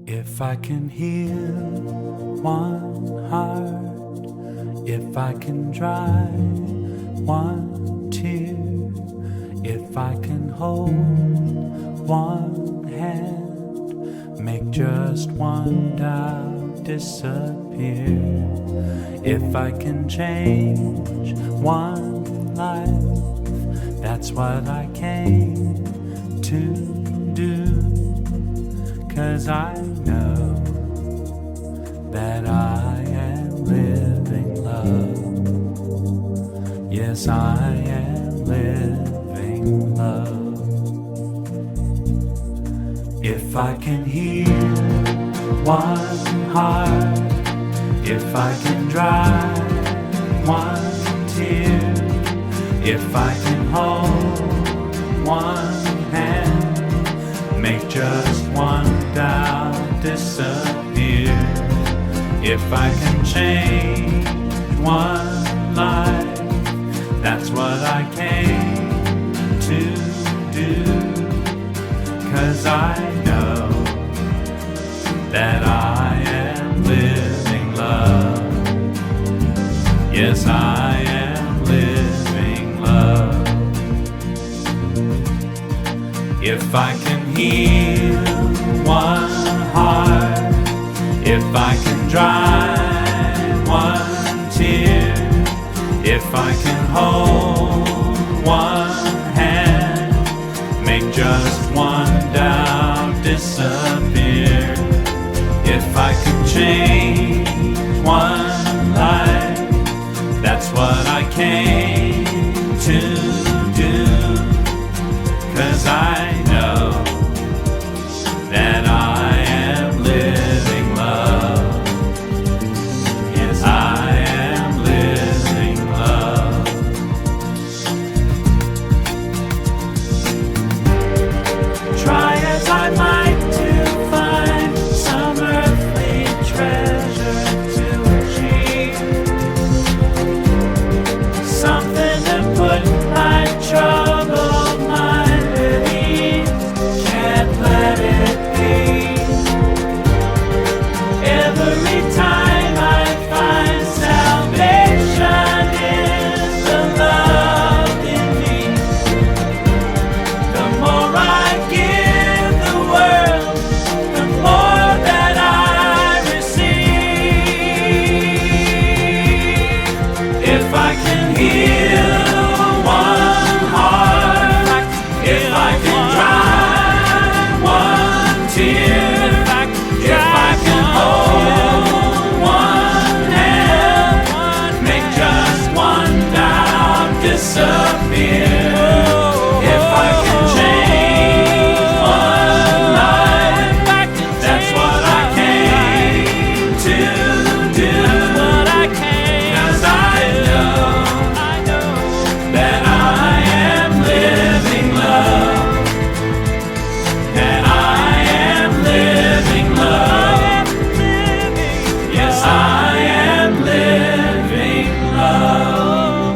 If I can heal one heart, if I can dry one tear, if I can hold one hand, make just one doubt disappear, if I can change one life, that's what I came to do. 'Cause I know that I am living love. Yes, I am living love. If I can heal one heart, if I can dry one tear, if I can hold one hand, make just one doubt disappear, if I can change one life, that's what I came to do. 'Cause I know that I am living love. Yes, I am living love. If I can heal one heart, if I can dry one tear, if I can hold one hand, make just one doubt disappear, if I can change one life, that's what I came to do. 'Cause I know that I am living love. Yes, I am living love. Try as I might to find some earthly treasure to achieve, something to put my troubled mind at ease. Can't let it be. Every time I find salvation in the love in me, the more I give the world, the more that I receive. If I can heal one heart, if I can dry one tear, if I can hold one hand, make just one doubt disappear, if I can change one life, that's what I came to do. 'Cause I know that I am living love, that I am living love. Yes, I am living love.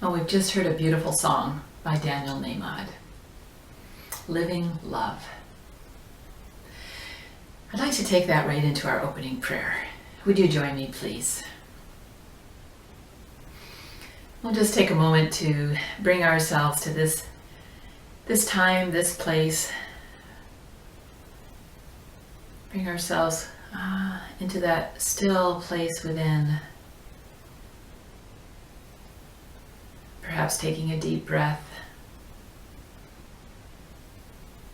Well, we've just heard a beautiful song by Daniel Nahmad, Living Love. I'd like to take that right into our opening prayer. Would you join me, please? We'll just take a moment to bring ourselves to this time, this place. Bring ourselves into that still place within. Perhaps taking a deep breath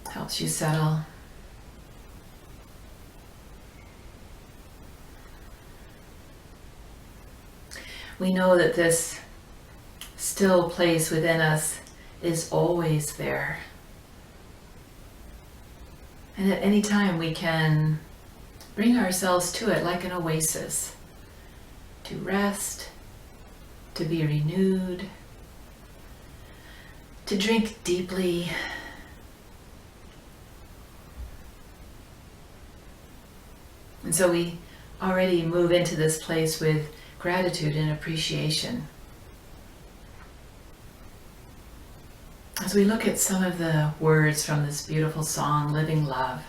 helps you settle. We know that this still place within us is always there. And at any time we can bring ourselves to it like an oasis, to rest, to be renewed, to drink deeply. And so we already move into this place with gratitude and appreciation. As we look at some of the words from this beautiful song, Living Love,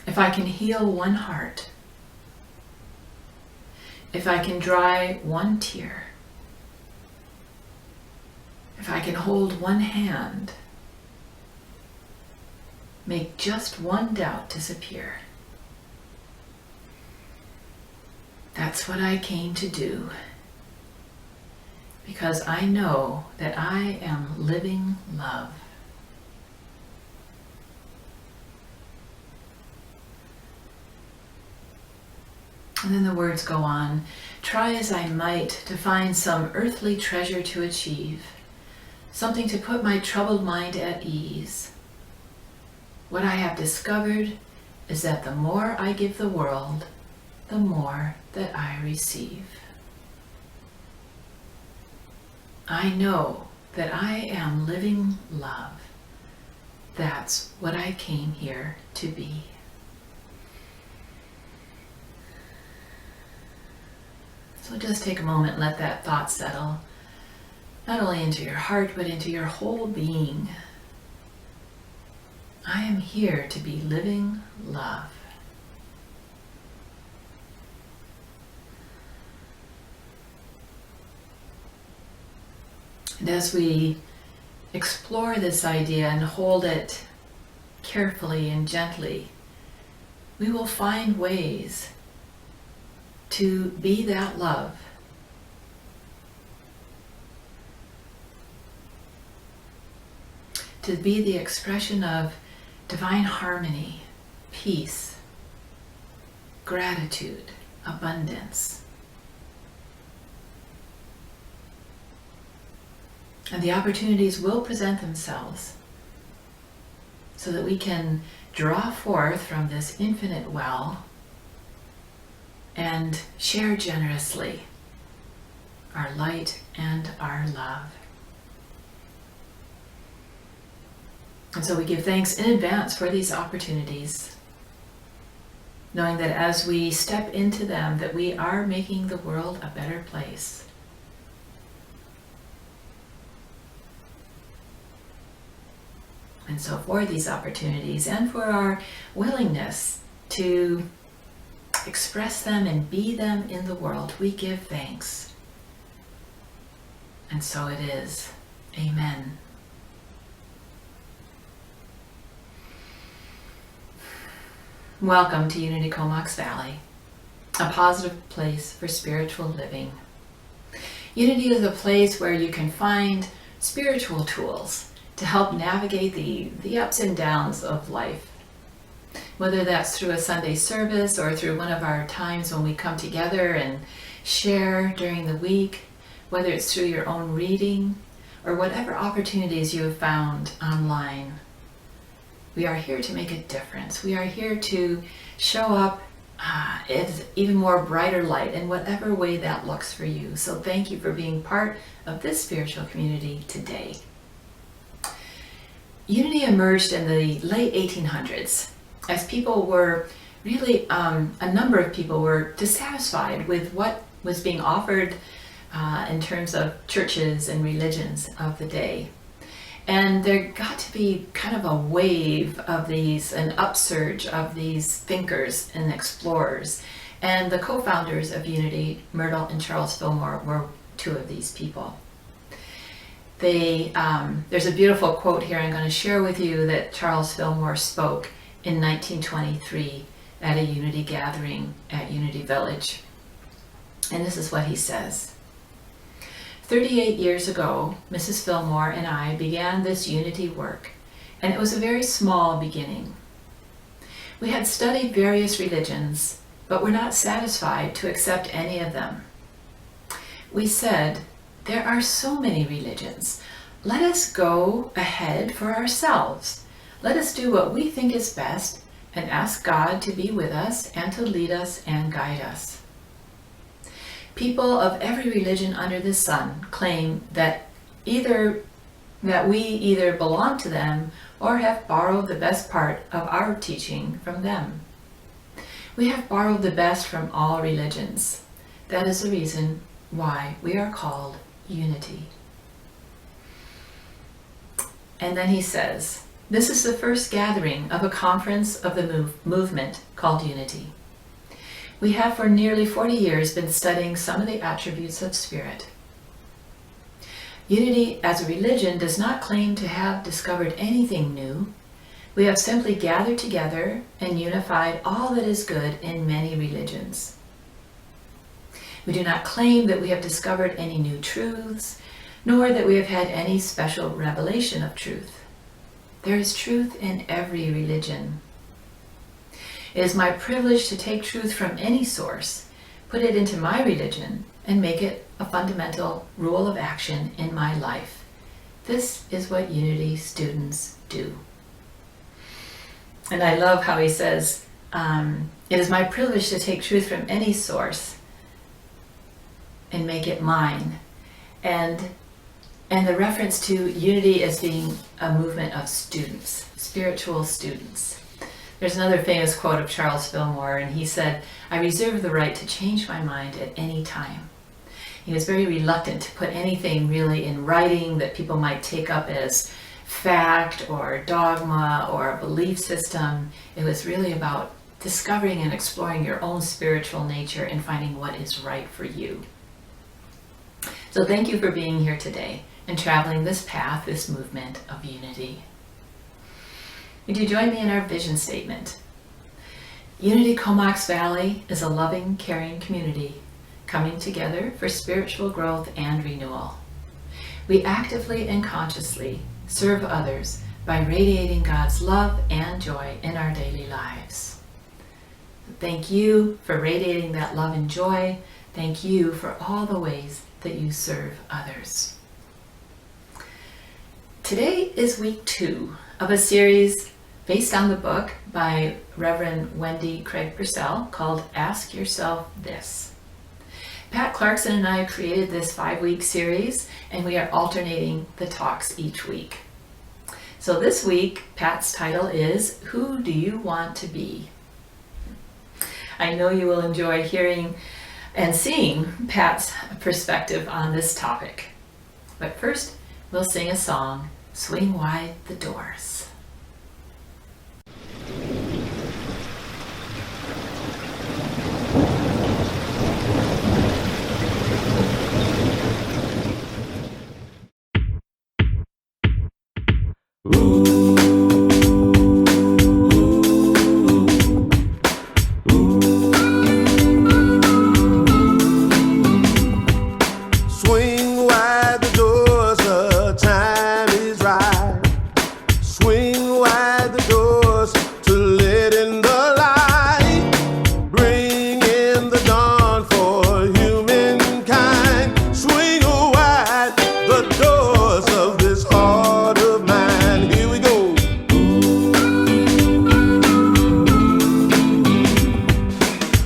if I can heal one heart, if I can dry one tear, if I can hold one hand, make just one doubt disappear. That's what I came to do, because I know that I am living love. And then the words go on, try as I might to find some earthly treasure to achieve, something to put my troubled mind at ease. What I have discovered is that the more I give the world, the more that I receive. I know that I am living love. That's what I came here to be. So just take a moment and let that thought settle, not only into your heart, but into your whole being. I am here to be living love. And as we explore this idea and hold it carefully and gently, we will find ways to be that love. To be the expression of divine harmony, peace, gratitude, abundance. And the opportunities will present themselves so that we can draw forth from this infinite well and share generously our light and our love. And so we give thanks in advance for these opportunities, knowing that as we step into them, that we are making the world a better place. And so for these opportunities and for our willingness to express them and be them in the world, we give thanks. And so it is. Amen. Welcome to Unity Comox Valley, a positive place for spiritual living. Unity is a place where you can find spiritual tools to help navigate the ups and downs of life. Whether that's through a Sunday service or through one of our times when we come together and share during the week, whether it's through your own reading or whatever opportunities you have found online. We are here to make a difference. We are here to show up as even more brighter light in whatever way that looks for you. So thank you for being part of this spiritual community today. Unity emerged in the late 1800s as people were really, a number of people were dissatisfied with what was being offered in terms of churches and religions of the day. And there got to be kind of a wave of these, an upsurge of these thinkers and explorers. And the co-founders of Unity, Myrtle and Charles Fillmore, were two of these people. There's a beautiful quote here I'm going to share with you that Charles Fillmore spoke in 1923 at a Unity gathering at Unity Village. And this is what he says. 38 years ago, Mrs. Fillmore and I began this Unity work, and it was a very small beginning. We had studied various religions, but were not satisfied to accept any of them. We said, there are so many religions. Let us go ahead for ourselves. Let us do what we think is best and ask God to be with us and to lead us and guide us. People of every religion under the sun claim that we either belong to them or have borrowed the best part of our teaching from them. We have borrowed the best from all religions. That is the reason why we are called unity. And then he says, this is the first gathering of a conference of the movement called unity. We have for nearly 40 years been studying some of the attributes of spirit. Unity as a religion does not claim to have discovered anything new. We have simply gathered together and unified all that is good in many religions. We do not claim that we have discovered any new truths, nor that we have had any special revelation of truth. There is truth in every religion. It is my privilege to take truth from any source, put it into my religion, and make it a fundamental rule of action in my life. This is what Unity students do. And I love how he says, it is my privilege to take truth from any source and make it mine. And the reference to Unity as being a movement of students, spiritual students. There's another famous quote of Charles Fillmore, and he said, I reserve the right to change my mind at any time. He was very reluctant to put anything really in writing that people might take up as fact or dogma or a belief system. It was really about discovering and exploring your own spiritual nature and finding what is right for you. So thank you for being here today and traveling this path, this movement of unity. Would you join me in our vision statement? Unity Comox Valley is a loving, caring community coming together for spiritual growth and renewal. We actively and consciously serve others by radiating God's love and joy in our daily lives. Thank you for radiating that love and joy. Thank you for all the ways that you serve others. Today is week 2 of a series based on the book by Reverend Wendy Craig Purcell called Ask Yourself This. Pat Clarkson and I created this 5-week series, and we are alternating the talks each week. So this week, Pat's title is, Who Do You Want to Be? I know you will enjoy hearing and seeing Pat's perspective on this topic. But first, we'll sing a song, Swing Wide the Doors. Swing wide the doors, the time is right. Swing wide the doors to let in the light. Bring in the dawn for humankind. Swing wide the doors of this heart of mine. Here we go.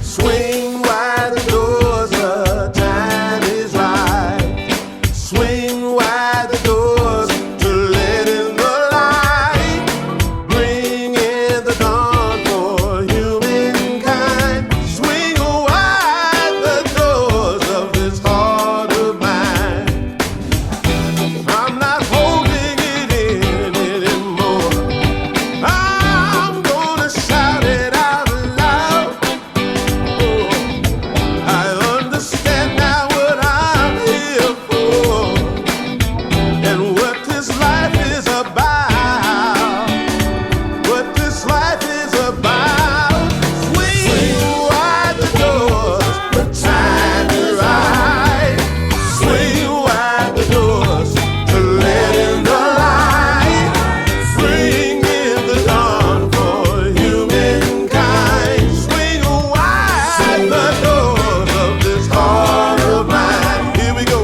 Swing wide the doors, the time is right. Swing wide the doors to let in the light. Bring in the dawn for humankind. Swing wide the doors of this heart of mine. I'm not holding it in anymore. I'm gonna shout it out loud. Oh, I understand now what I'm here for and what this life is about. What this life is about. Swing wide the doors, the time is right. Swing wide the doors to let in the light. Bring in the dawn for humankind. Swing wide the doors of this heart of mine. Here we go.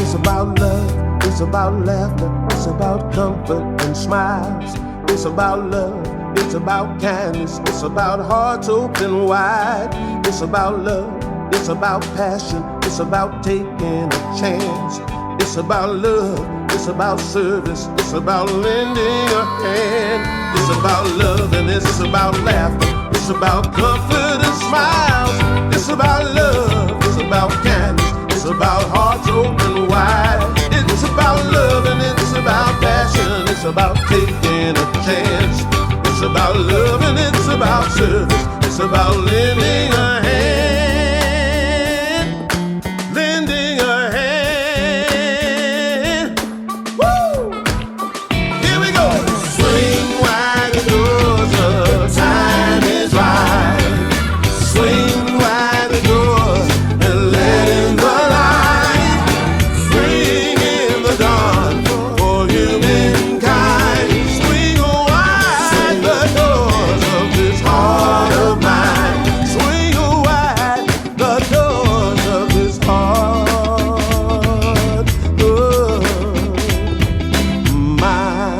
It's about love, it's about laughter, it's about comfort and smiles. It's about love, it's about kindness, it's about hearts open wide. It's about love, It's about passion, it's about taking a chance. It's about love, it's about service, it's about lending a hand. It's about love and it's about laughter, it's about comfort and smiles. It's about love, it's about kindness, it's about hearts open wide. It's about love and it's about passion, it's about taking a chance. It's about love and it's about service, it's about lending a hand, lending a hand. Woo! Here we go. Swing wide the doors, the time is right. Swing wide the doors and let in the light. Bring in the dawn for humankind. Swing wide the doors of this heart of mine. Swing wide the doors of this heart of mine.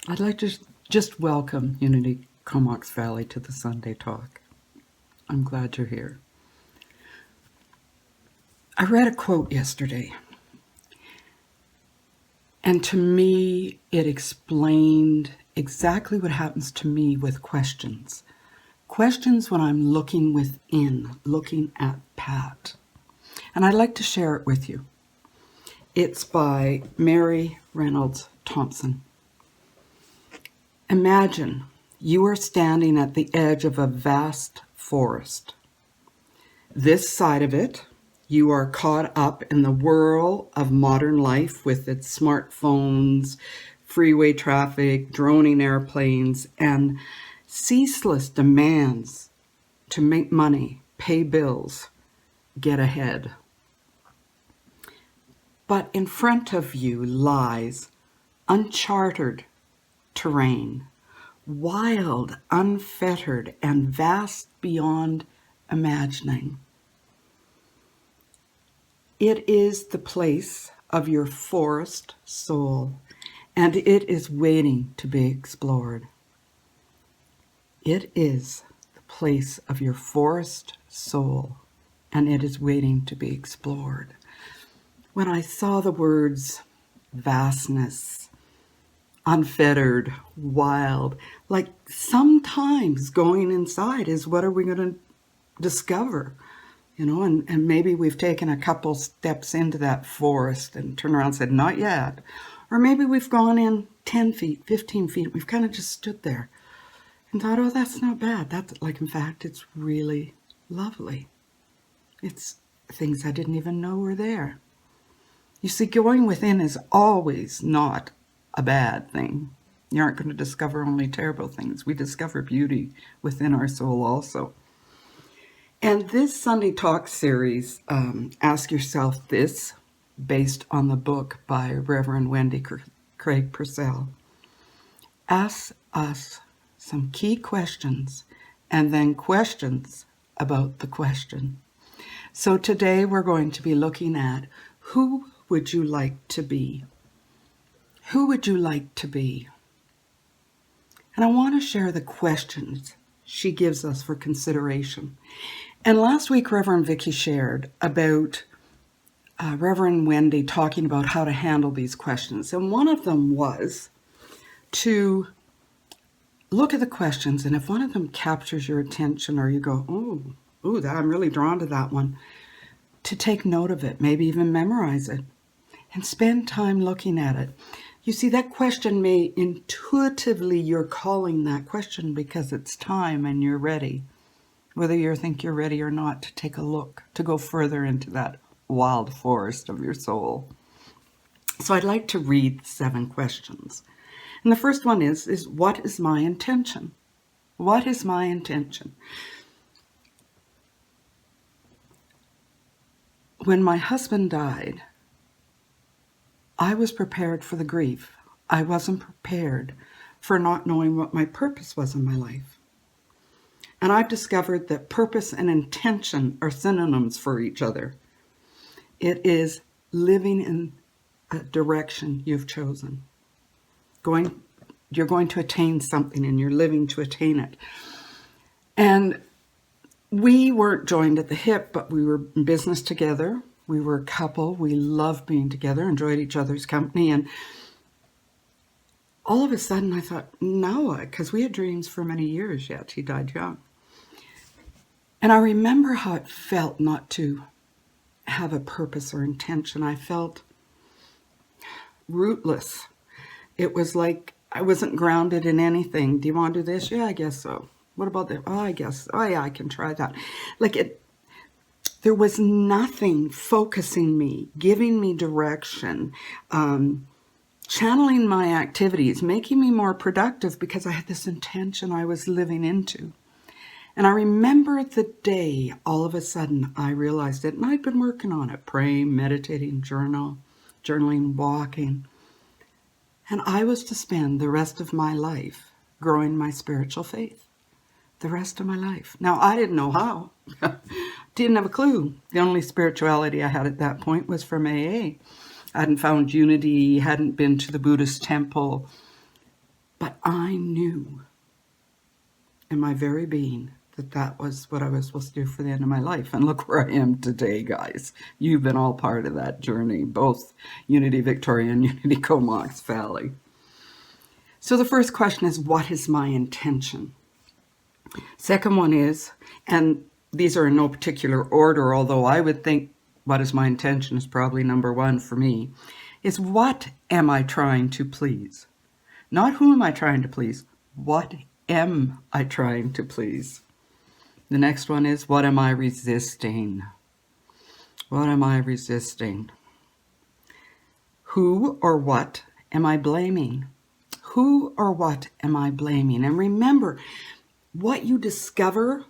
I'd like to just welcome Unity Comox Valley to the Sunday Talk. I'm glad you're here. I read a quote yesterday, and to me, it explained exactly what happens to me with questions. Questions when I'm looking within, looking at Pat. And I'd like to share it with you. It's by Mary Reynolds Thompson. Imagine you are standing at the edge of a vast forest. This side of it, you are caught up in the whirl of modern life with its smartphones, freeway traffic, droning airplanes, and ceaseless demands to make money, pay bills, get ahead. But in front of you lies uncharted terrain, wild, unfettered, and vast beyond imagining. It is the place of your forest soul, and it is waiting to be explored. It is the place of your forest soul, and it is waiting to be explored. When I saw the words vastness, unfettered, wild, like sometimes going inside is what are we going to discover, and maybe we've taken a couple steps into that forest and turned around and said, not yet. Or maybe we've gone in 10 feet, 15 feet. We've kind of just stood there and thought, oh, that's not bad. That's in fact, it's really lovely. It's things I didn't even know were there. You see, going within is always not a bad thing. You aren't going to discover only terrible things. We discover beauty within our soul also. And this Sunday Talk series, ask yourself this, based on the book by Reverend Wendy Craig Purcell. Ask us some key questions and then questions about the question. So today we're going to be looking at who would you like to be? Who would you like to be? And I want to share the questions she gives us for consideration. And last week, Reverend Vicky shared about Reverend Wendy talking about how to handle these questions. And one of them was to look at the questions, and if one of them captures your attention or you go, oh, I'm really drawn to that one, to take note of it, maybe even memorize it, and spend time looking at it. You see, that question may intuitively, you're calling that question because it's time and you're ready, whether you think you're ready or not, to take a look, to go further into that wild forest of your soul. So I'd like to read 7 questions. And the first one is what is my intention? What is my intention? When my husband died, I was prepared for the grief. I wasn't prepared for not knowing what my purpose was in my life. And I've discovered that purpose and intention are synonyms for each other. It is living in a direction you've chosen. you're going to attain something and you're living to attain it. And we weren't joined at the hip, but we were in business together. We were a couple. We loved being together, enjoyed each other's company. And all of a sudden I thought, no, because we had dreams for many years yet. He died young. And I remember how it felt not to have a purpose or intention. I felt rootless. It was like I wasn't grounded in anything. Do you want to do this? Yeah, I guess so. What about that? Oh, I guess. Oh, yeah, I can try that. There was nothing focusing me, giving me direction, channeling my activities, making me more productive because I had this intention I was living into. And I remember the day all of a sudden I realized it, and I'd been working on it, praying, meditating, journaling, walking. And I was to spend the rest of my life growing my spiritual faith. The rest of my life. Now, I didn't know how. Didn't have a clue. The only spirituality I had at that point was from AA. I hadn't found unity, hadn't been to the Buddhist temple. But I knew in my very being that that was what I was supposed to do for the end of my life. And look where I am today, guys. You've been all part of that journey, both Unity Victoria and Unity Comox Valley. So the first question is, what is my intention? Second one is, and these are in no particular order, although I would think what is my intention is probably number one for me, is what am I trying to please? Not who am I trying to please, what am I trying to please? The next one is, what am I resisting? What am I resisting? Who or what am I blaming? Who or what am I blaming? And remember, what you discover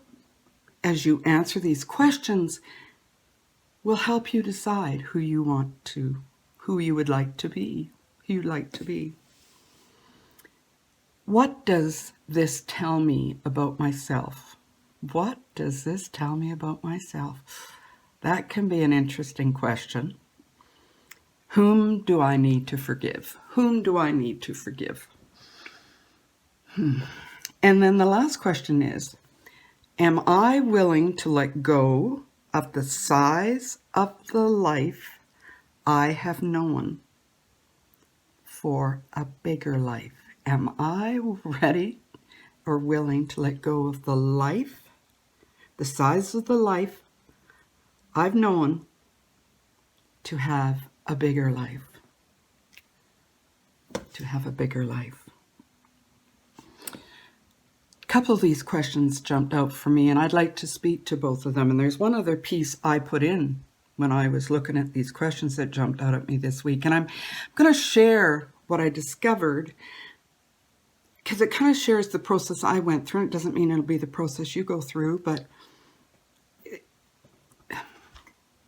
as you answer these questions will help you decide who you would like to be, who you'd like to be. What does this tell me about myself? What does this tell me about myself? That can be an interesting question. Whom do I need to forgive? Whom do I need to forgive? And then the last question is, am I willing to let go of the size of the life I have known for a bigger life? Am I ready or willing to let go of the life, the size of the life I've known, to have a bigger life? To have a bigger life. A couple of these questions jumped out for me, and I'd like to speak to both of them. And there's one other piece I put in when I was looking at these questions that jumped out at me this week. And I'm going to share what I discovered, because it kind of shares the process I went through. It doesn't mean it'll be the process you go through, but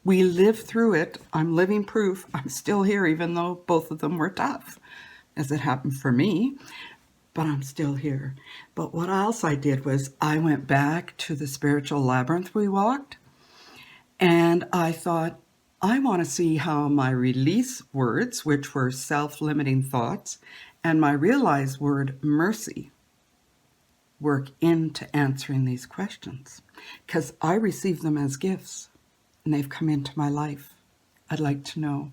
we lived through it. I'm living proof. I'm still here, even though both of them were tough, as it happened for me. But I'm still here. But what else I did was I went back to the spiritual labyrinth we walked, and I thought, I want to see how my release words, which were self-limiting thoughts, and my realized word, mercy, work into answering these questions. Because I receive them as gifts, and they've come into my life. I'd like to know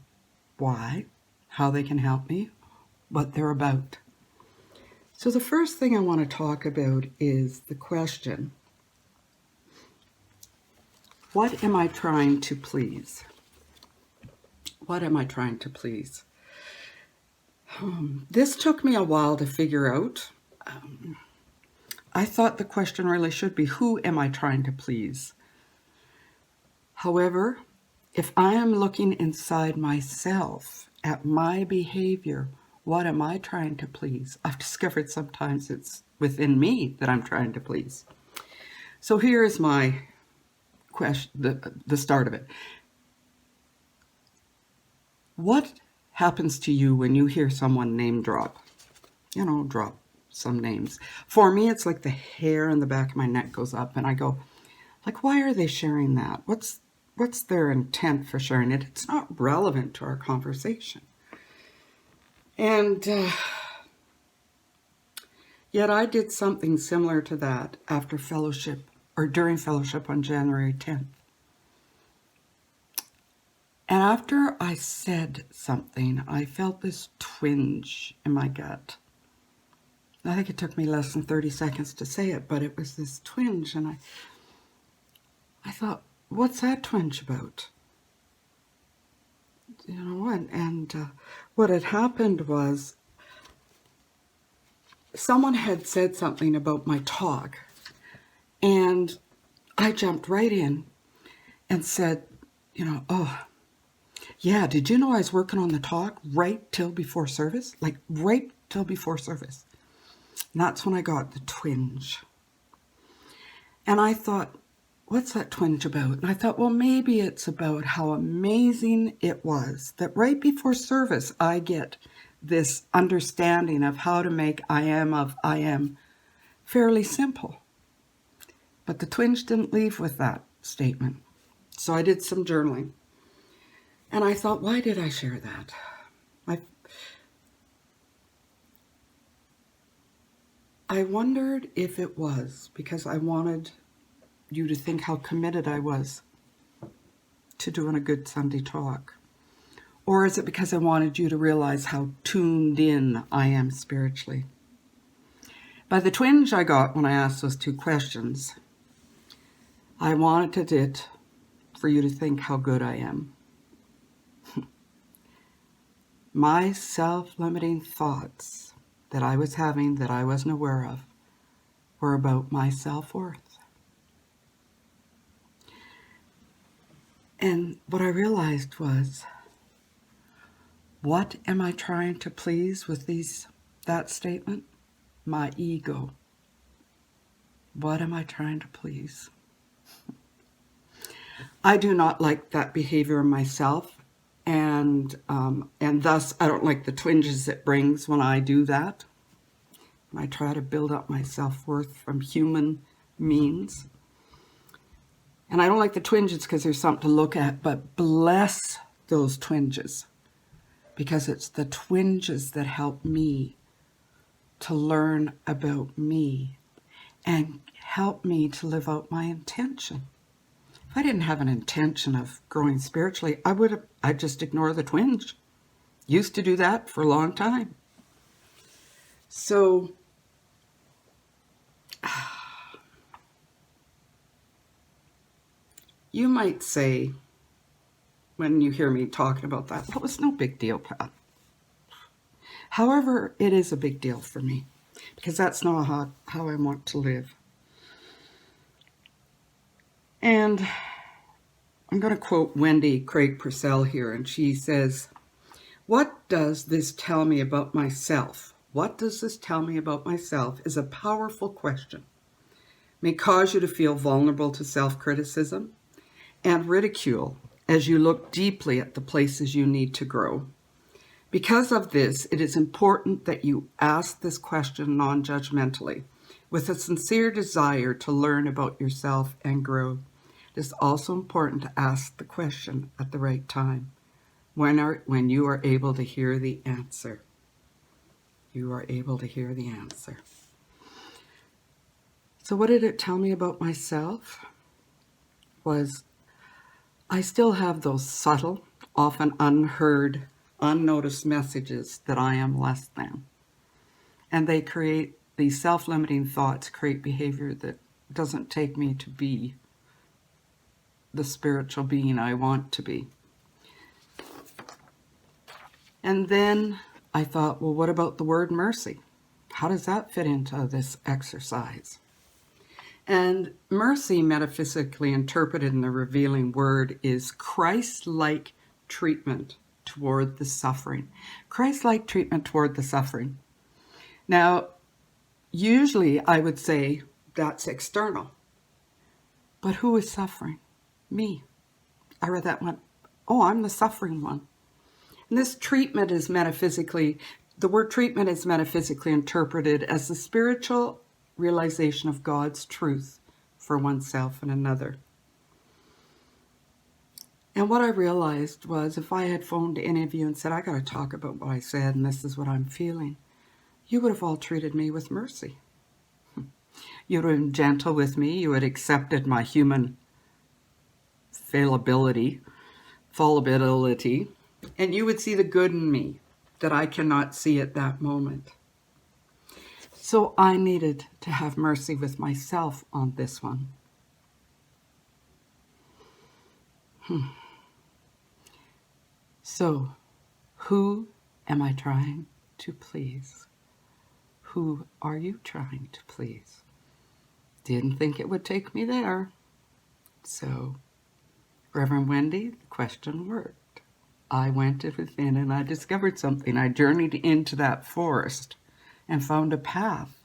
why, how they can help me, what they're about. So the first thing I want to talk about is the question, what am I trying to please? What am I trying to please? This took me a while to figure out. I thought the question really should be, who am I trying to please? However, if I am looking inside myself at my behavior, what am I trying to please? I've discovered sometimes it's within me that I'm trying to please. So here is my question, the start of it. What happens to you when you hear someone name drop? Drop some names. For me, it's like the hair on the back of my neck goes up, and I go, why are they sharing that? What's their intent for sharing it? It's not relevant to our conversation. And Yet I did something similar to that after fellowship or during fellowship on January 10th. And after I said something, I felt this twinge in my gut. I think it took me less than 30 seconds to say it, but it was this twinge, and I thought, what's that twinge about? You know, and what had happened was someone had said something about my talk, and I jumped right in and said, you know, oh, yeah, did you know I was working on the talk right till before service? Like right till before service. And that's when I got the twinge. And I thought, what's that twinge about? And I thought, well, maybe it's about how amazing it was that right before service, I get this understanding of how to make I am of I am fairly simple. But the twinge didn't leave with that statement. So I did some journaling. And I thought, why did I share that? I wondered if it was because I wanted you to think how committed I was to doing a good Sunday talk. Or is it because I wanted you to realize how tuned in I am spiritually? By the twinge I got when I asked those two questions, I wanted it for you to think how good I am. My self-limiting thoughts that I was having that I wasn't aware of were about my self-worth. And what I realized was, what am I trying to please with that statement? My ego. What am I trying to please? I do not like that behavior in myself. And thus, I don't like the twinges it brings when I do that. I try to build up my self-worth from human means. And I don't like the twinges because there's something to look at, but bless those twinges, because it's the twinges that help me to learn about me and help me to live out my intention. If I didn't have an intention of growing spiritually, I'd just ignore the twinge. Used to do that for a long time. So, you might say, when you hear me talking about that, well, it's no big deal, Pat. However, it is a big deal for me, because that's not how I want to live. And I'm going to quote Wendy Craig Purcell here, and she says, "What does this tell me about myself? What does this tell me about myself is a powerful question. It may cause you to feel vulnerable to self-criticism and ridicule as you look deeply at the places you need to grow. Because of this, it is important that you ask this question non-judgmentally, with a sincere desire to learn about yourself and grow. It is also important to ask the question at the right time, when you are able to hear the answer. You are able to hear the answer." So what did it tell me about myself? Was I still have those subtle, often unheard, unnoticed messages that I am less than. And these self-limiting thoughts create behavior that doesn't take me to be the spiritual being I want to be. And then I thought, well, what about the word mercy? How does that fit into this exercise? And mercy, metaphysically interpreted in the revealing word, is Christ-like treatment toward the suffering. Christ-like treatment toward the suffering. Now, usually I would say that's external. But who is suffering? Me. I read that one. Oh, I'm the suffering one. And this treatment is the word treatment is metaphysically interpreted as the spiritual realization of God's truth for oneself and another. And what I realized was, if I had phoned any of you and said, I got to talk about what I said and this is what I'm feeling, you would have all treated me with mercy. You would have been gentle with me. You would have accepted my human fallibility, and you would see the good in me that I cannot see at that moment. So I needed to have mercy with myself on this one. So, who am I trying to please? Who are you trying to please? Didn't think it would take me there. So, Reverend Wendy, the question worked. I went within and I discovered something. I journeyed into that forest and found a path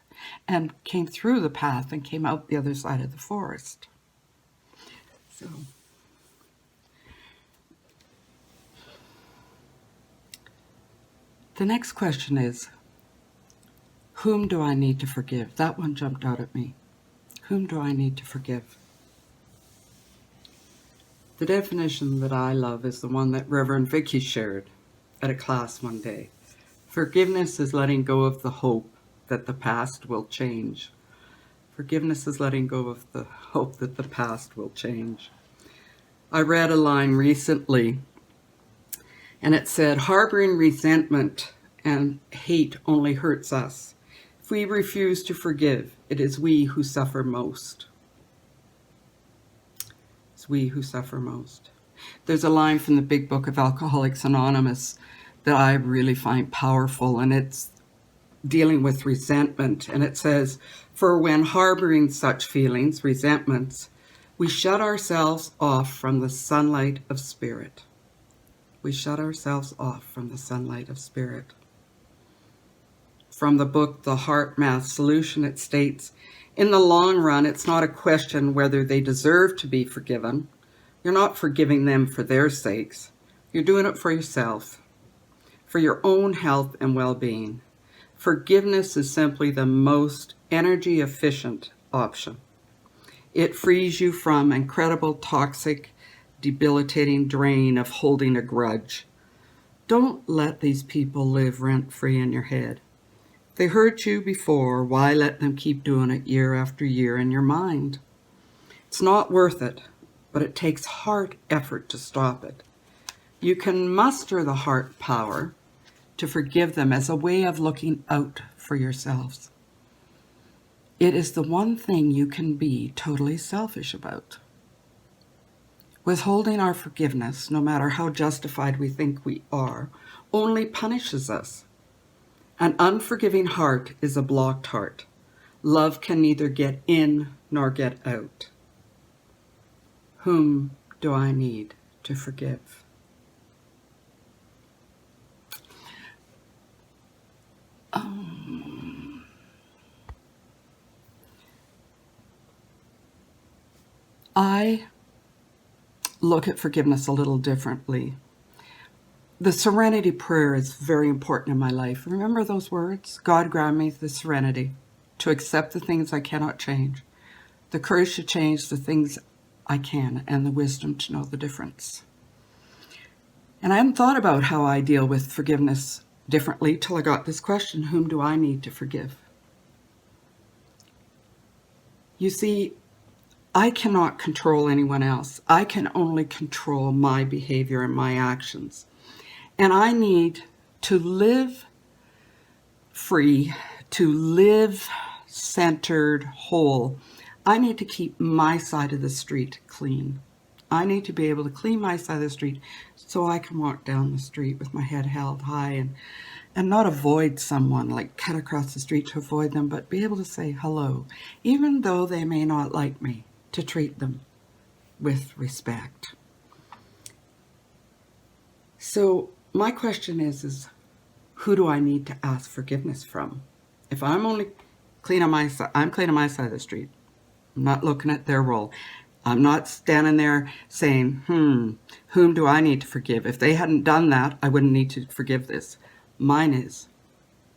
and came through the path and came out the other side of the forest. So, the next question is, whom do I need to forgive? That one jumped out at me. Whom do I need to forgive? The definition that I love is the one that Reverend Vicky shared at a class one day. Forgiveness is letting go of the hope that the past will change. Forgiveness is letting go of the hope that the past will change. I read a line recently, and it said, harboring resentment and hate only hurts us. If we refuse to forgive, it is we who suffer most. It's we who suffer most. There's a line from the Big Book of Alcoholics Anonymous that I really find powerful, and it's dealing with resentment. And it says, for when harboring such feelings, resentments, we shut ourselves off from the sunlight of spirit. We shut ourselves off from the sunlight of spirit. From the book, The Heart Math Solution, it states, in the long run, it's not a question whether they deserve to be forgiven. You're not forgiving them for their sakes. You're doing it for yourself, for your own health and well-being. Forgiveness is simply the most energy-efficient option. It frees you from incredible toxic, debilitating drain of holding a grudge. Don't let these people live rent-free in your head. They hurt you before, why let them keep doing it year after year in your mind? It's not worth it, but it takes heart effort to stop it. You can muster the heart power to forgive them as a way of looking out for yourselves. It is the one thing you can be totally selfish about. Withholding our forgiveness, no matter how justified we think we are, only punishes us. An unforgiving heart is a blocked heart. Love can neither get in nor get out. Whom do I need to forgive? I look at forgiveness a little differently. The serenity prayer is very important in my life. Remember those words? God grant me the serenity to accept the things I cannot change, the courage to change the things I can, and the wisdom to know the difference. And I hadn't thought about how I deal with forgiveness differently till I got this question, whom do I need to forgive? You see, I cannot control anyone else. I can only control my behavior and my actions. And I need to live free, to live centered, whole. I need to keep my side of the street clean. I need to be able to clean my side of the street so I can walk down the street with my head held high and not avoid someone, like cut across the street to avoid them, but be able to say hello, even though they may not like me, to treat them with respect. So my question is who do I need to ask forgiveness from? If I'm only cleaning my side, I'm cleaning my side of the street. I'm not looking at their role. I'm not standing there saying, whom do I need to forgive? If they hadn't done that, I wouldn't need to forgive this. Mine is,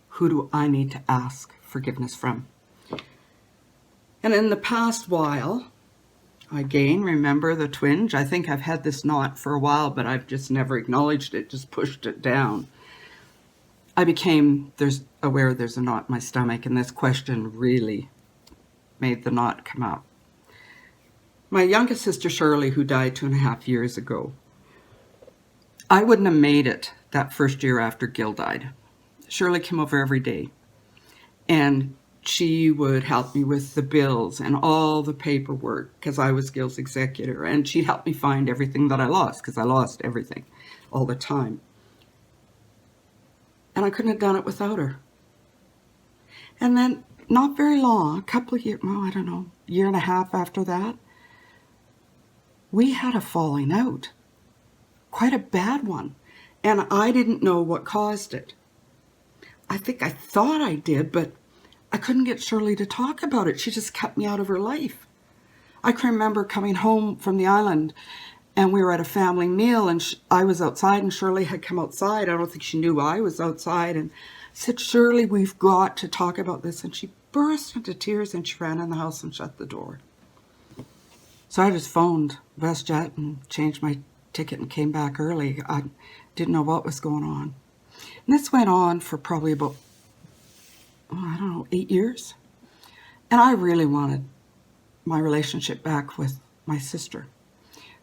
who do I need to ask forgiveness from? And in the past while, again, remember the twinge? I think I've had this knot for a while, but I've just never acknowledged it, just pushed it down. I became aware there's a knot in my stomach, and this question really made the knot come up. My youngest sister, Shirley, who died 2.5 years ago, I wouldn't have made it that first year after Gil died. Shirley came over every day, and she would help me with the bills and all the paperwork because I was Gil's executor, and she'd help me find everything that I lost because I lost everything all the time. And I couldn't have done it without her. And then not very long, a couple of years, well, I don't know, year and a half after that, we had a falling out, quite a bad one, and I didn't know what caused it. I think I thought I did, but I couldn't get Shirley to talk about it. She just kept me out of her life. I can remember coming home from the island, and we were at a family meal, and I was outside, and Shirley had come outside. I don't think she knew I was outside, and said, "Shirley, we've got to talk about this." And she burst into tears, and she ran in the house and shut the door. So I just phoned WestJet and changed my ticket and came back early. I didn't know what was going on. And this went on for probably about, 8 years. And I really wanted my relationship back with my sister.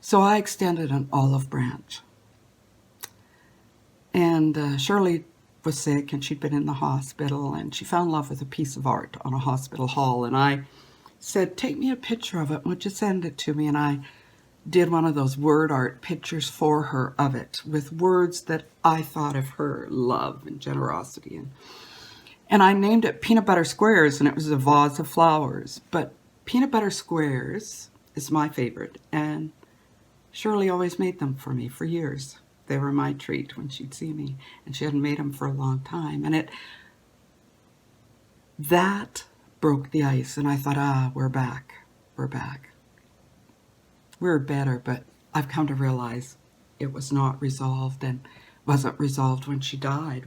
So I extended an olive branch. And Shirley was sick, and she'd been in the hospital, and she fell in love with a piece of art on a hospital hall. And I said, "Take me a picture of it. Would you send it to me?" And I did one of those word art pictures for her of it with words that I thought of her love and generosity. And I named it Peanut Butter Squares, and it was a vase of flowers. But Peanut Butter Squares is my favorite, and Shirley always made them for me for years. They were my treat when she'd see me, and she hadn't made them for a long time. And that broke the ice, and I thought, we're back. We're better, but I've come to realize it was not resolved, and wasn't resolved when she died.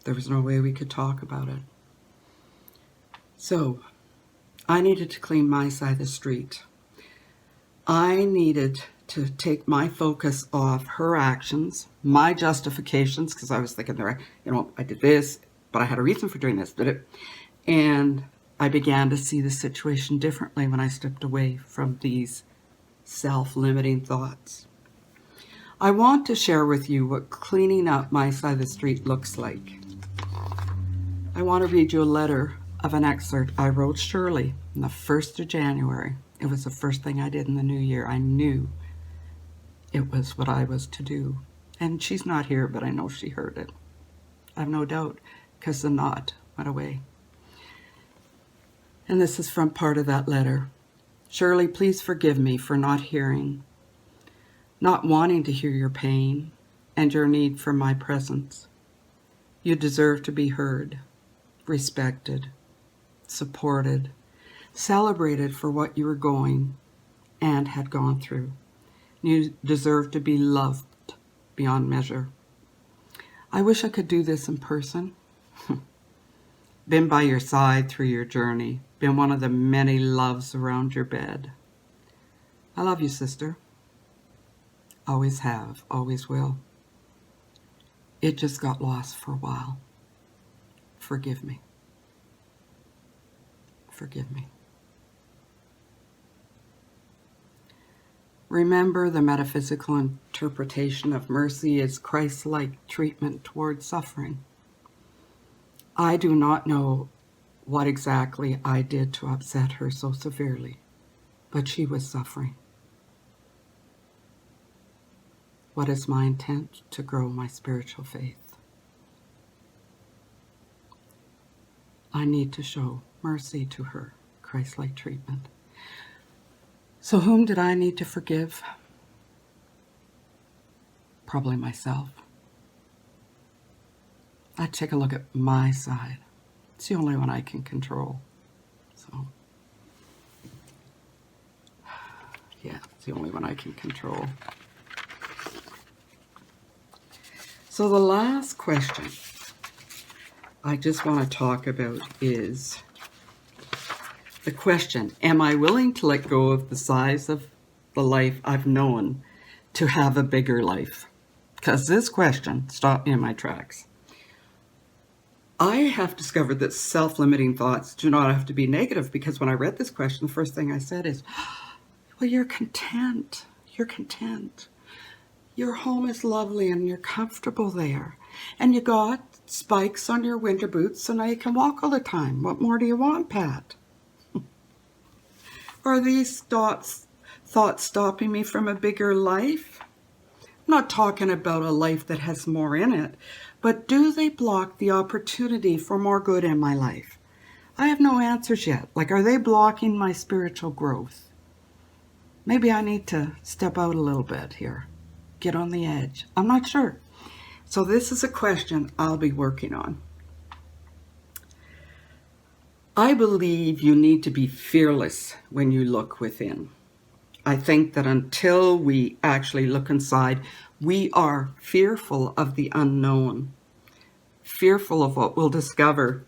There was no way we could talk about it. So I needed to clean my side of the street. I needed to take my focus off her actions, my justifications, because I was thinking, I did this, but I had a reason for doing this, did it? And I began to see the situation differently when I stepped away from these self-limiting thoughts. I want to share with you what cleaning up my side of the street looks like. I want to read you a letter of an excerpt I wrote Shirley on the 1st of January. It was the first thing I did in the new year. I knew it was what I was to do. And she's not here, but I know she heard it. I have no doubt, because the knot went away. And this is from part of that letter. "Shirley, please forgive me for not wanting to hear your pain and your need for my presence. You deserve to be heard, respected, supported, celebrated for what you were going and had gone through. You deserve to be loved beyond measure. I wish I could do this in person. Been by your side through your journey, been one of the many loves around your bed. I love you, sister. Always have, always will. It just got lost for a while. Forgive me. Forgive me." Remember, the metaphysical interpretation of mercy is Christ-like treatment towards suffering. I do not know what exactly I did to upset her so severely, but she was suffering. What is my intent? To grow my spiritual faith. I need to show mercy to her, Christ-like treatment. So whom did I need to forgive? Probably myself. I take a look at my side. It's the only one I can control. So, yeah, it's the only one I can control. So the last question I just want to talk about is the question, am I willing to let go of the size of the life I've known to have a bigger life? Because this question stopped me in my tracks. I have discovered that self-limiting thoughts do not have to be negative, because when I read this question, the first thing I said is, well, you're content. You're content. Your home is lovely and you're comfortable there. And you got spikes on your winter boots, so now you can walk all the time. What more do you want, Pat? Are these thoughts stopping me from a bigger life? I'm not talking about a life that has more in it, but do they block the opportunity for more good in my life? I have no answers yet. Like, are they blocking my spiritual growth? Maybe I need to step out a little bit here, get on the edge. I'm not sure. So this is a question I'll be working on. I believe you need to be fearless when you look within. I think that until we actually look inside, we are fearful of the unknown, fearful of what we'll discover.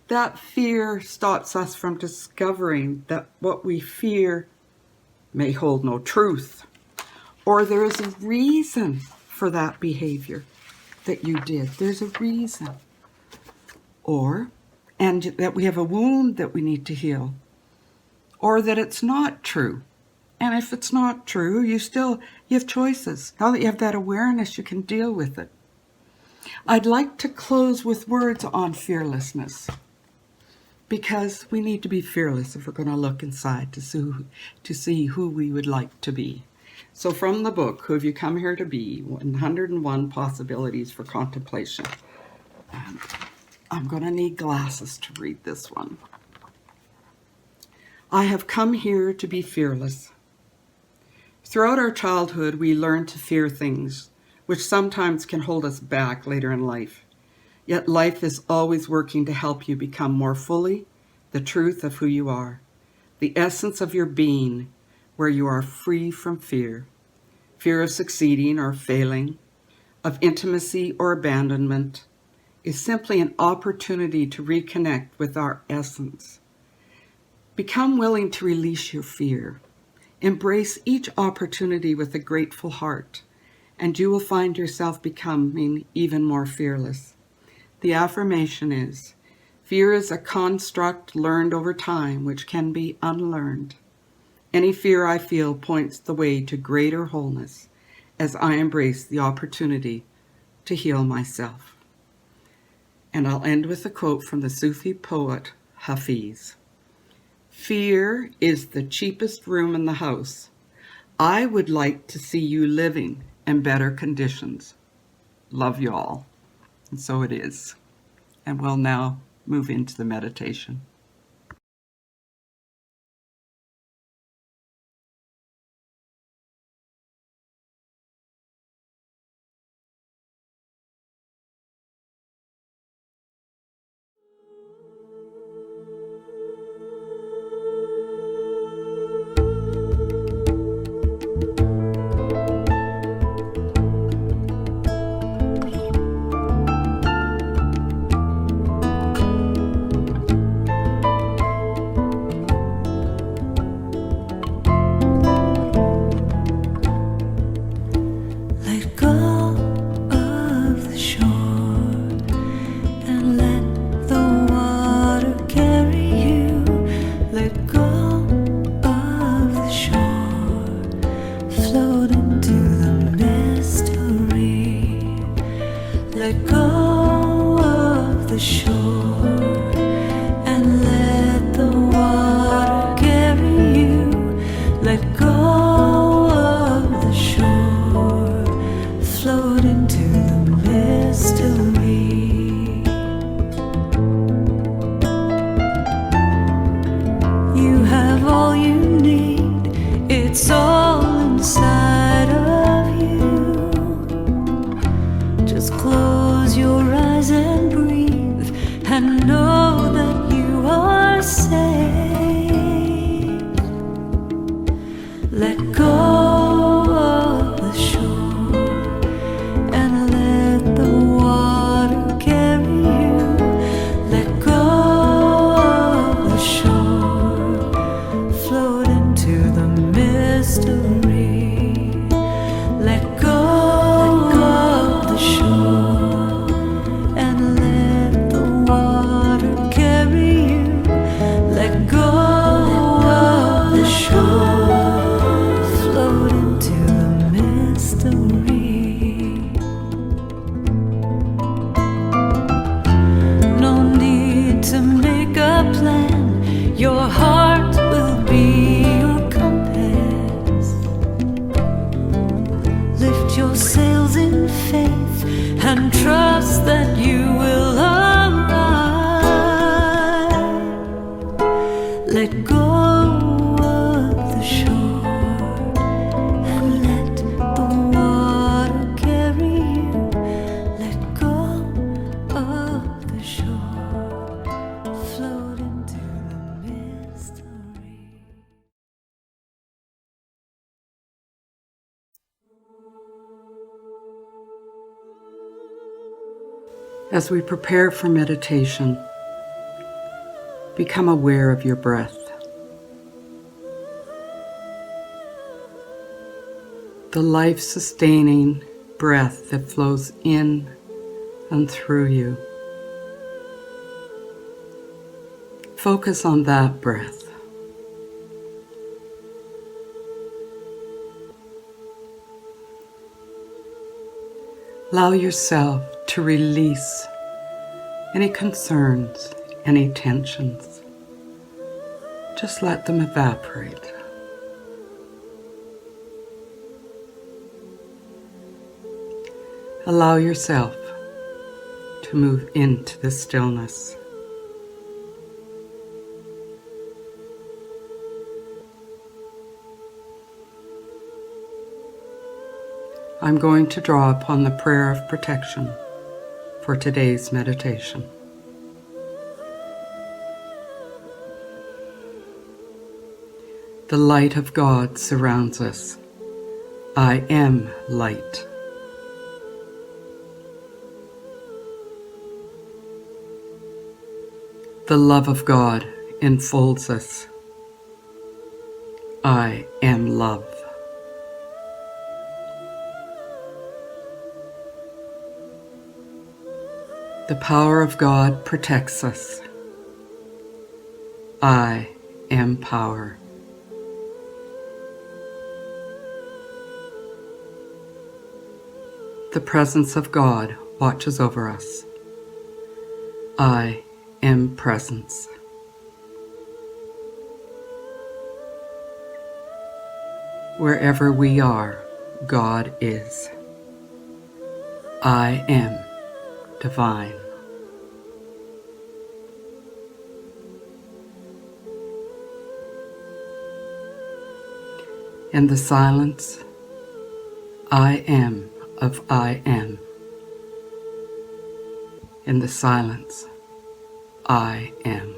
That fear stops us from discovering that what we fear may hold no truth, or there is a reason for that behavior that you did. There's a reason. And that we have a wound that we need to heal, or that it's not true. And if it's not true, you have choices. Now that you have that awareness, you can deal with it. I'd like to close with words on fearlessness, because we need to be fearless if we're going to look inside to see who we would like to be. So from the book, Who Have You Come Here to Be? 101 Possibilities for Contemplation. And I'm going to need glasses to read this one. I have come here to be fearless. Throughout our childhood, we learn to fear things, which sometimes can hold us back later in life. Yet life is always working to help you become more fully the truth of who you are, the essence of your being, where you are free from fear. Fear of succeeding or failing, of intimacy or abandonment, is simply an opportunity to reconnect with our essence. Become willing to release your fear. Embrace each opportunity with a grateful heart, and you will find yourself becoming even more fearless. The affirmation is, fear is a construct learned over time which can be unlearned. Any fear I feel points the way to greater wholeness as I embrace the opportunity to heal myself. And I'll end with a quote from the Sufi poet Hafiz. Fear is the cheapest room in the house. I would like to see you living in better conditions. Love you all. And so it is. And we'll now move into the meditation. Close your eyes and breathe and know As we prepare for meditation, become aware of your breath. The life-sustaining breath that flows in and through you. Focus on that breath. Allow yourself to release any concerns, any tensions. Just let them evaporate. Allow yourself to move into the stillness. I'm going to draw upon the prayer of protection for today's meditation. The light of God surrounds us. I am light. The love of God enfolds us. I am love. The power of God protects us. I am power. The presence of God watches over us. I am presence. Wherever we are, God is. I am divine. In the silence, I am of I am. In the silence, I am.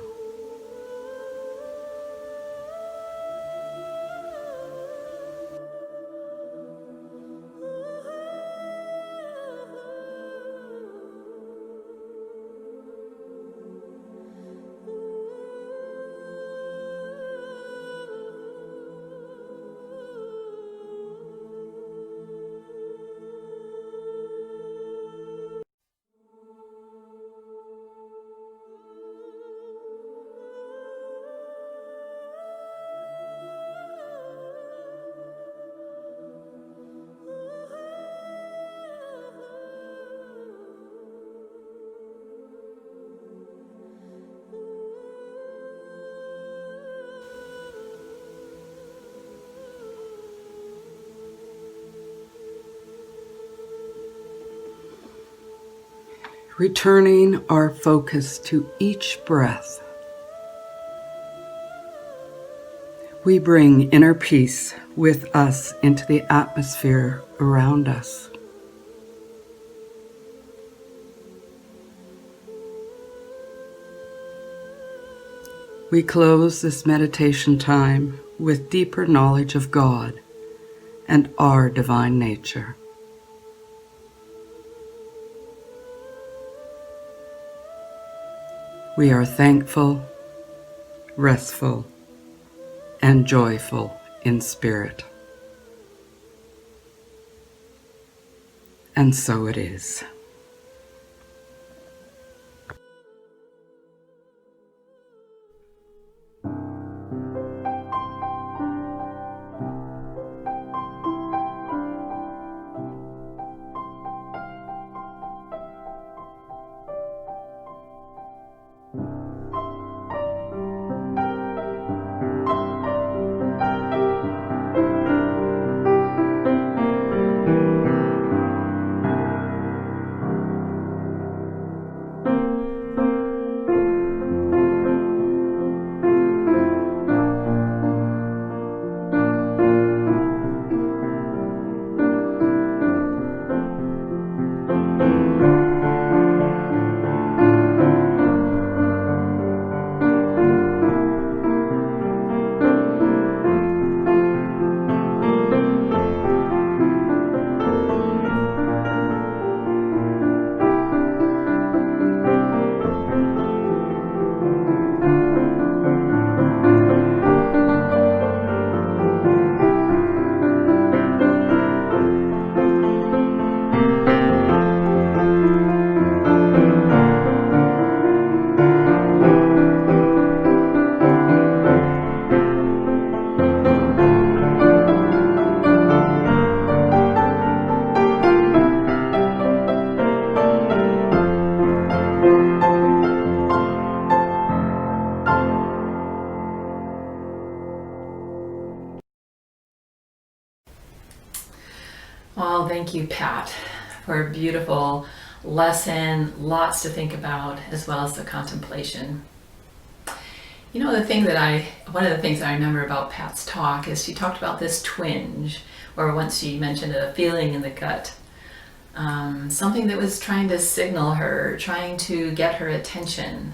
Returning our focus to each breath, we bring inner peace with us into the atmosphere around us. We close this meditation time with deeper knowledge of God and our divine nature. We are thankful, restful, and joyful in spirit. And so it is. Well, thank you, Pat, for a beautiful lesson, lots to think about, as well as the contemplation. You know, one of the things I remember about Pat's talk is she talked about this twinge, or once she mentioned a feeling in the gut. Something that was trying to signal her, trying to get her attention,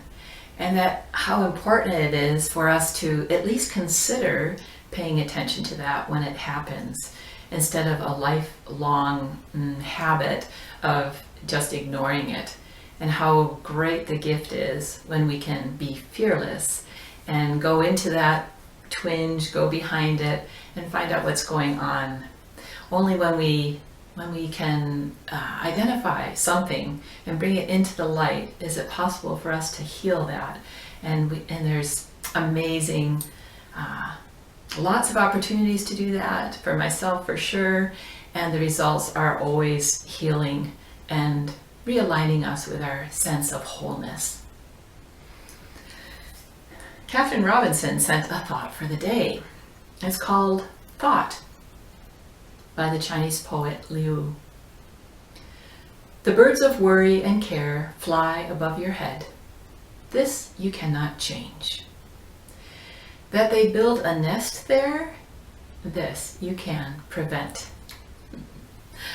and that how important it is for us to at least consider paying attention to that when it happens, instead of a lifelong habit of just ignoring it. And how great the gift is when we can be fearless and go into that twinge, go behind it, and find out what's going on. Only when we can identify something and bring it into the light is it possible for us to heal that. And there's amazing, lots of opportunities to do that, for myself for sure, and the results are always healing and realigning us with our sense of wholeness. Catherine Robinson sent a thought for the day. It's called Thought, by the Chinese poet Liu. The birds of worry and care fly above your head. This you cannot change. That they build a nest there, this you can prevent.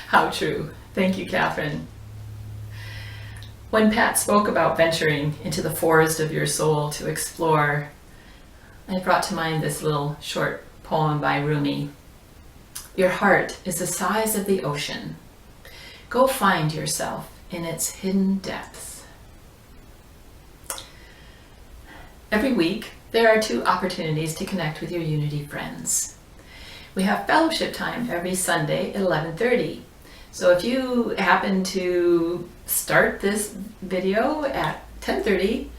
How true. Thank you, Catherine. When Pat spoke about venturing into the forest of your soul to explore, it brought to mind this little short poem by Rumi. Your heart is the size of the ocean. Go find yourself in its hidden depths. Every week, there are 2 opportunities to connect with your Unity friends. We have fellowship time every Sunday at 11:30. So if you happen to start this video at 10:30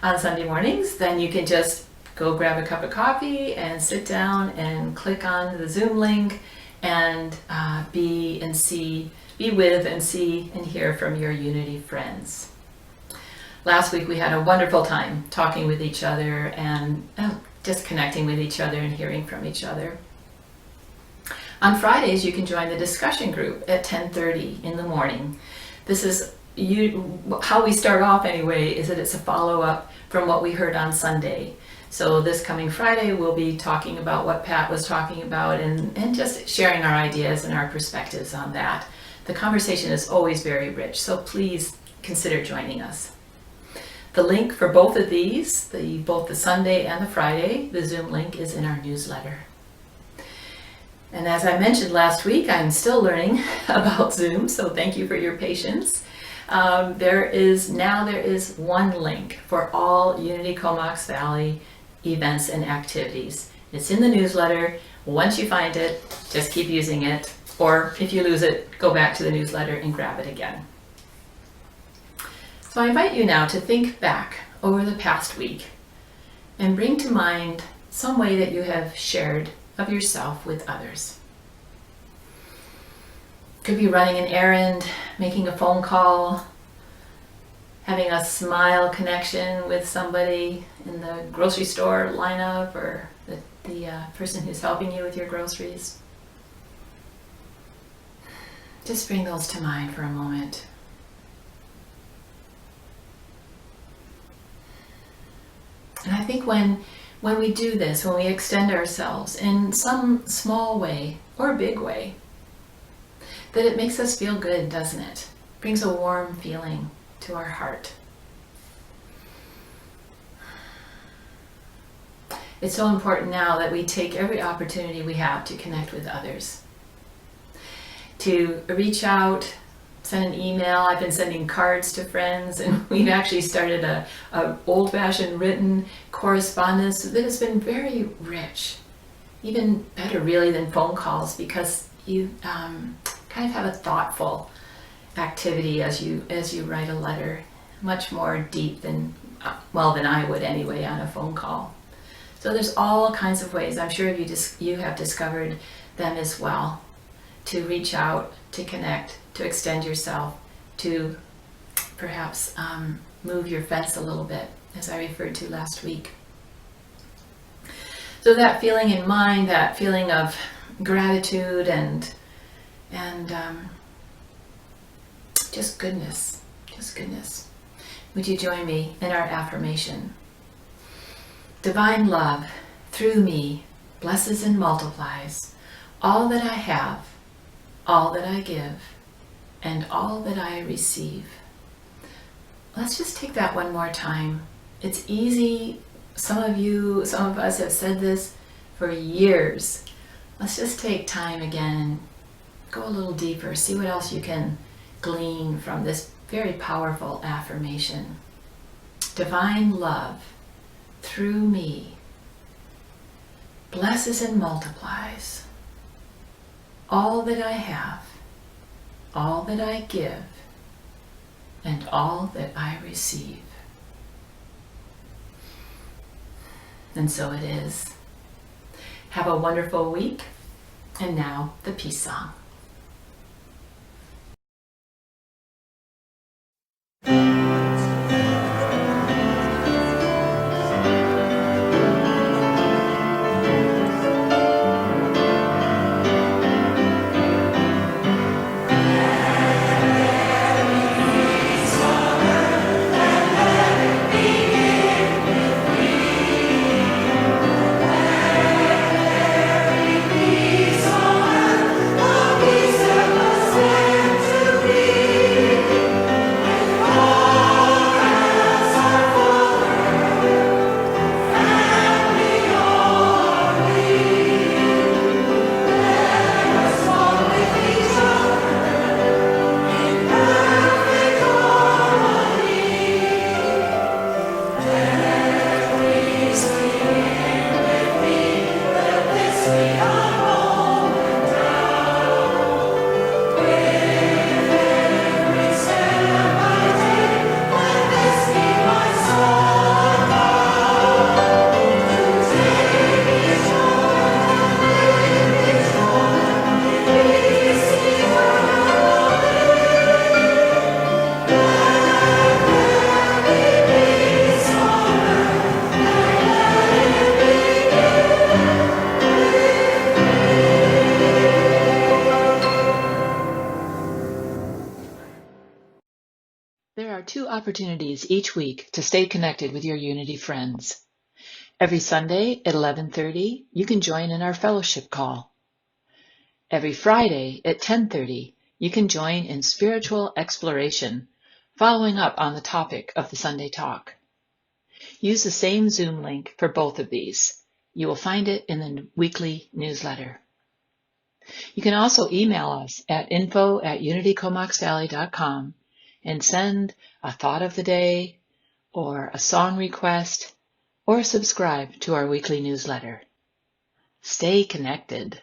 on Sunday mornings, then you can just go grab a cup of coffee and sit down and click on the Zoom link and be with and see and hear from your Unity friends. Last week we had a wonderful time talking with each other and just connecting with each other and hearing from each other. On Fridays, you can join the discussion group at 10:30 in the morning. This is how we start off anyway, is that it's a follow-up from what we heard on Sunday. So this coming Friday, we'll be talking about what Pat was talking about and just sharing our ideas and our perspectives on that. The conversation is always very rich, so please consider joining us. The link for both of these, both the Sunday and the Friday, the Zoom link is in our newsletter. And as I mentioned last week, I'm still learning about Zoom, so thank you for your patience. There is one link for all Unity Comox Valley events and activities. It's in the newsletter. Once you find it, just keep using it, or if you lose it, go back to the newsletter and grab it again. So I invite you now to think back over the past week and bring to mind some way that you have shared of yourself with others. Could be running an errand, making a phone call, having a smile connection with somebody in the grocery store lineup, or the person who's helping you with your groceries. Just bring those to mind for a moment. And I think when we do this, when we extend ourselves in some small way or big way, that it makes us feel good, doesn't it? Brings a warm feeling to our heart. It's so important now that we take every opportunity we have to connect with others. To reach out, send an email. I've been sending cards to friends, and we've actually started a old-fashioned written correspondence that has been very rich. Even better really than phone calls, because you kind of have a thoughtful activity as you write a letter, much more deep than I would anyway on a phone call. So there's all kinds of ways, I'm sure you have discovered them as well, to reach out, to connect, to extend yourself, to perhaps move your fence a little bit, as I referred to last week. So that feeling in mind, that feeling of gratitude and just goodness, Would you join me in our affirmation? Divine love through me blesses and multiplies all that I have, all that I give, and all that I receive. Let's just take that one more time. It's easy. Some of us have said this for years. Let's just take time again and go a little deeper. See what else you can glean from this very powerful affirmation. Divine love through me blesses and multiplies all that I have, all that I give, and all that I receive. And so it is. Have a wonderful week. And now the peace song. There are 2 opportunities each week to stay connected with your Unity friends. Every Sunday at 11:30, you can join in our fellowship call. Every Friday at 10:30, you can join in spiritual exploration, following up on the topic of the Sunday talk. Use the same Zoom link for both of these. You will find it in the weekly newsletter. You can also email us at info@unitycomoxvalley.com and send a thought of the day or a song request or subscribe to our weekly newsletter. Stay connected.